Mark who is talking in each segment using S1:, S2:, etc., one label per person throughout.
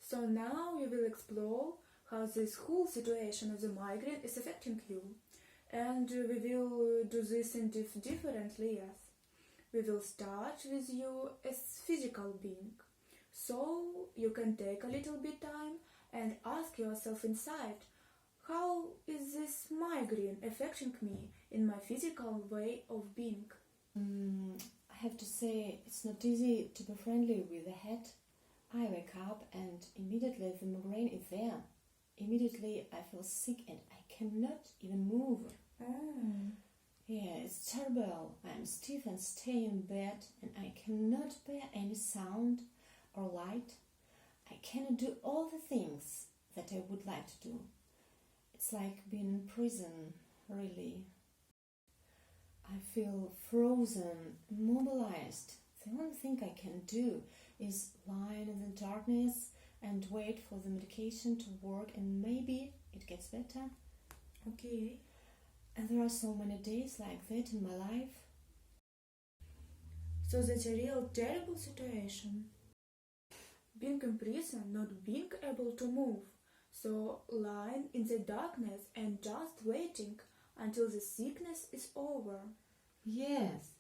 S1: So now we will explore how this whole situation of the migraine is affecting you. And we will do this in different layers. We will start with you as physical being. So you can take a little bit time and ask yourself inside, how is this migraine affecting me in my physical way of being?
S2: I have to say, it's not easy to be friendly with the head. I wake up and immediately the migraine is there. Immediately I feel sick and I cannot even move. Yeah, it's terrible. I'm stiff and stay in bed and I cannot bear any sound or light. I cannot do all the things that I would like to do. It's like being in prison, really. I feel frozen, immobilized. The only thing I can do is lie in the darkness and wait for the medication to work, and maybe it gets better.
S1: Okay.
S2: And there are so many days like that in my life.
S1: So that's a real terrible situation. Being in prison, not being able to move. So lying in the darkness and just waiting until the sickness is over.
S2: Yes.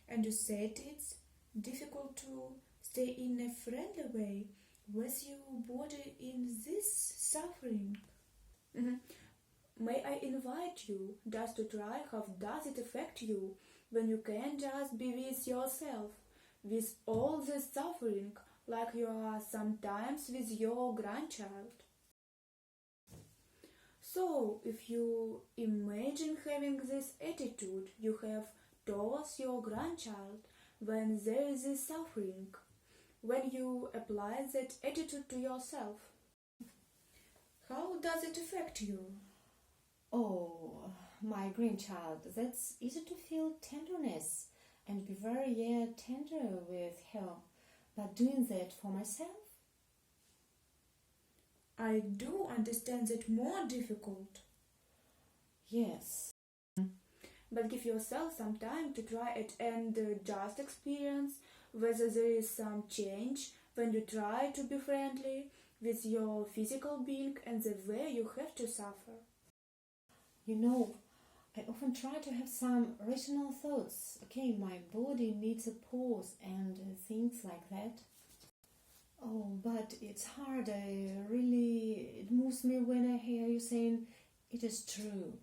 S1: And you said it's difficult to stay in a friendly way with your body in this suffering. May I invite you just to try how does it affect you when you can just be with yourself, with all this suffering, like you are sometimes with your grandchild. So, if you imagine having this attitude you have towards your grandchild when there is this suffering, when you apply that attitude to yourself, how does it affect you?
S2: Oh, my grandchild, that's easy to feel tenderness and be very tender with her. But doing that for myself?
S1: I do understand that more difficult.
S2: Yes.
S1: But give yourself some time to try it and just experience whether there is some change when you try to be friendly with your physical being and the way you have to suffer.
S2: You know, I often try to have some rational thoughts. Okay, my body needs a pause and things like that. Oh, but it's hard. It moves me when I hear you saying, it is true.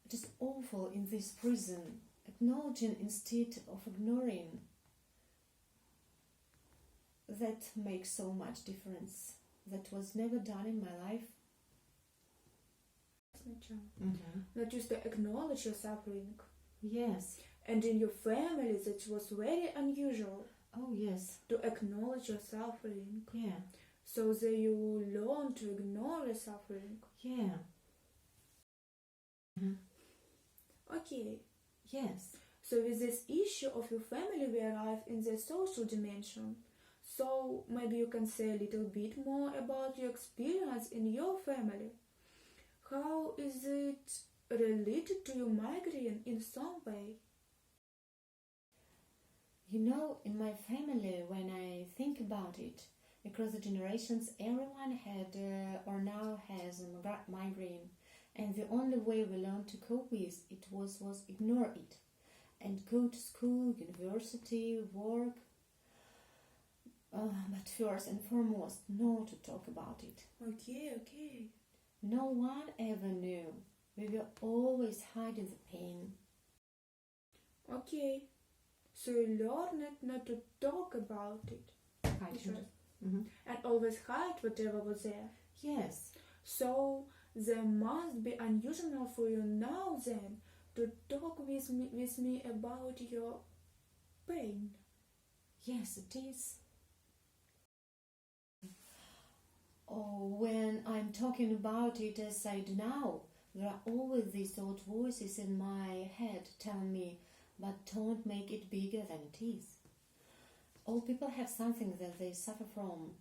S2: It is awful in this prison, acknowledging instead of ignoring. That makes so much difference. That was never done in my life.
S1: Not just to acknowledge your suffering.
S2: Yes.
S1: And in your family that was very unusual.
S2: Oh, yes.
S1: To acknowledge your suffering.
S2: Yeah.
S1: So that you learn to ignore your suffering.
S2: Yeah.
S1: Okay.
S2: Yes.
S1: So with this issue of your family, we arrive in the social dimension. So maybe you can say a little bit more about your experience in your family. How is it related to your migraine in some way?
S2: You know, in my family, when I think about it, across the generations, everyone had or now has a migraine. And the only way we learned to cope with it was ignore it. And go to school, university, work. But first and foremost, not to talk about it.
S1: Okay.
S2: No one ever knew. We were always hiding the pain.
S1: Okay. So you learned not to talk about it. And always hide whatever was there.
S2: Yes.
S1: So there must be unusual for you now then to talk with me about your pain.
S2: Yes, it is. Oh, when I'm talking about it as I do now, there are always these old voices in my head telling me, but don't make it bigger than it is. All people have something that they suffer from.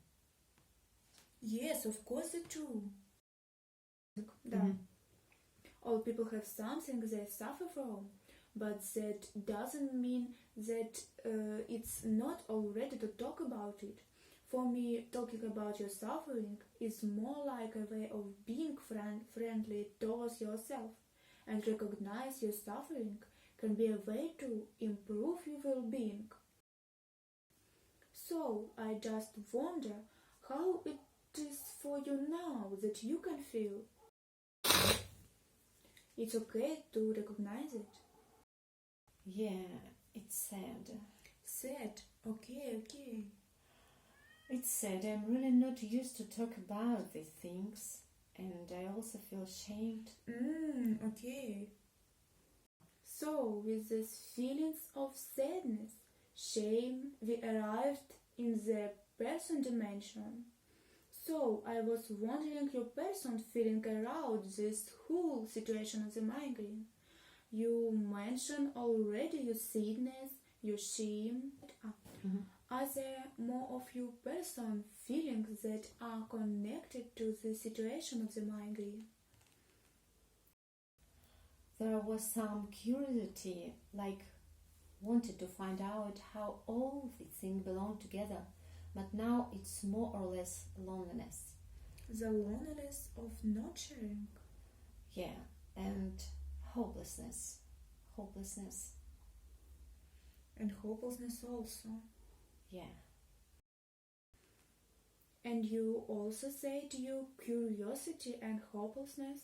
S1: Yes, of course it's true. All people have something they suffer from, but that doesn't mean that it's not already to talk about it. For me, talking about your suffering is more like a way of being friendly towards yourself, and recognize your suffering can be a way to improve your well-being. So, I just wonder how it is for you now that you can feel. It's okay to recognize it.
S2: Yeah, it's sad.
S1: Sad. Okay.
S2: It's sad. I'm really not used to talk about these things, and I also feel ashamed.
S1: Okay. So, with these feelings of sadness, shame, we arrived in the person dimension. So, I was wondering your person feeling around this whole situation of the migraine. You mentioned already your sadness, your shame. Are there more of your person feelings that are connected to the situation of the migraine?
S2: There was some curiosity, like wanted to find out how all these things belong together, but now it's more or less loneliness.
S1: The loneliness of not sharing.
S2: Yeah, and hopelessness.
S1: And hopelessness also.
S2: Yeah.
S1: And you also said your curiosity and hopelessness?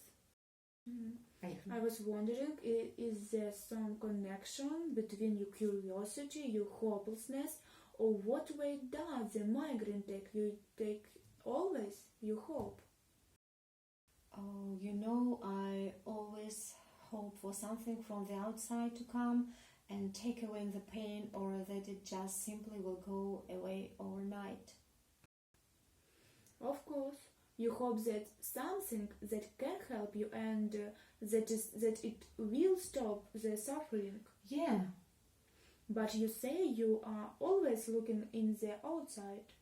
S1: I was wondering, is there some connection between your curiosity, your hopelessness, or what way does the migraine take? You take always your hope.
S2: Oh, I always hope for something from the outside to come and take away the pain, or that it just simply will go away overnight.
S1: Of course, you hope that something that can help you and that it will stop the suffering.
S2: Yeah.
S1: But you say you are always looking in the outside.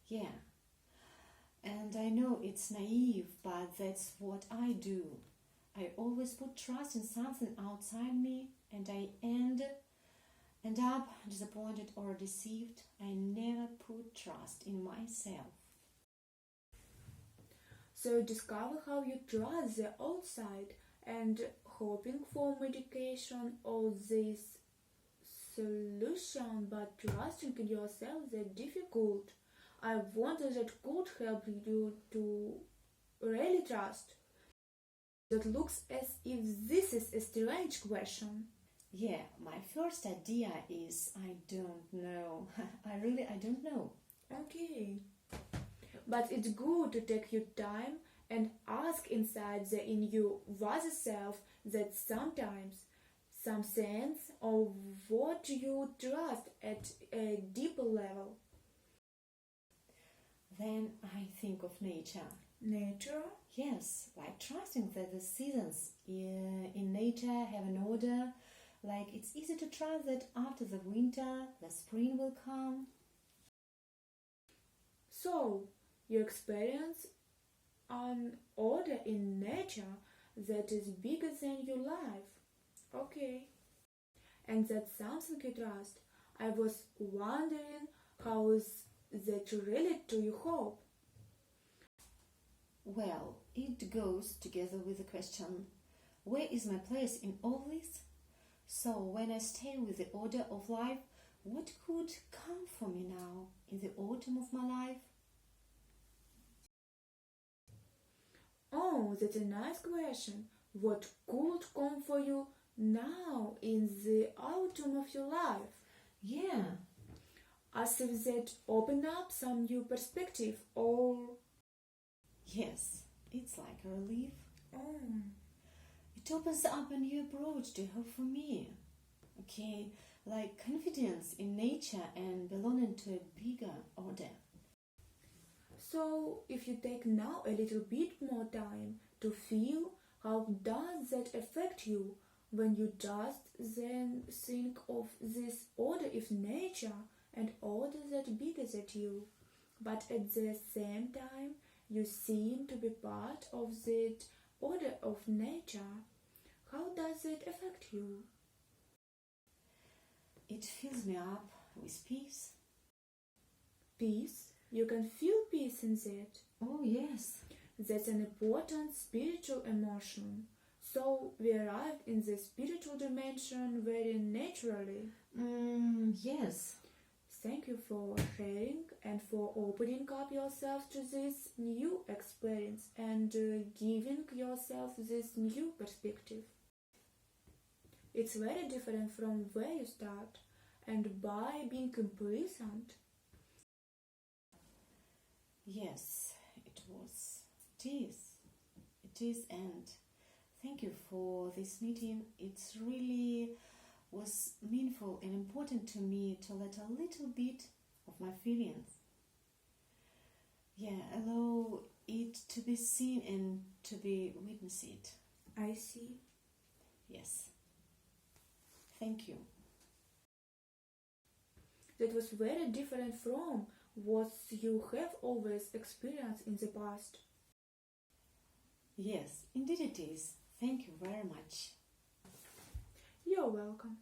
S2: Yeah. And I know it's naive, but that's what I do. I always put trust in something outside me, and I end up disappointed or deceived. I never put trust in myself.
S1: So discover how you trust the outside, and hoping for medication or this solution, but trusting in yourself that's difficult. I wonder that could help you to really trust. That looks as if this is a strange question.
S2: Yeah, my first idea is I don't know. I don't know.
S1: Okay. But it's good to take your time and ask inside in your wiser self that sometimes some sense of what you trust at a deeper level.
S2: Then I think of nature.
S1: Nature?
S2: Yes, like trusting that the seasons in nature have an order. Like it's easy to trust that after the winter, the spring will come.
S1: So, you experience an order in nature that is bigger than your life. Okay. And that's something you trust. I was wondering how is that related to your hope?
S2: Well, it goes together with the question, where is my place in all this? So when I stay with the order of life, what could come for me now in the autumn of my life?
S1: Oh, that's a nice question. What could come for you now in the autumn of your life?
S2: Yeah.
S1: As if that open up some new perspective or...
S2: Yes, it's like a relief.
S1: Oh.
S2: It opens up a new approach to hope for me. Okay, like confidence in nature and belonging to a bigger order.
S1: So, if you take now a little bit more time to feel, how does that affect you when you just then think of this order of nature and order that bigger than you, but at the same time you seem to be part of that order of nature? How does it affect you?
S2: It fills me up with peace.
S1: Peace. You can feel peace in that.
S2: Oh, yes.
S1: That's an important spiritual emotion. So we arrived in the spiritual dimension very naturally.
S2: Yes.
S1: Thank you for sharing and for opening up yourself to this new experience and giving yourself this new perspective. It's very different from where you start, and by being complacent.
S2: Yes, it was. It is. It is, and thank you for this meeting. It's really was meaningful and important to me to let a little bit of my feelings. Yeah, allow it to be seen and to be witnessed.
S1: I see.
S2: Yes. Thank you.
S1: That was very different from what you have always experienced in the past.
S2: Yes, indeed it is. Thank you very much.
S1: You're welcome.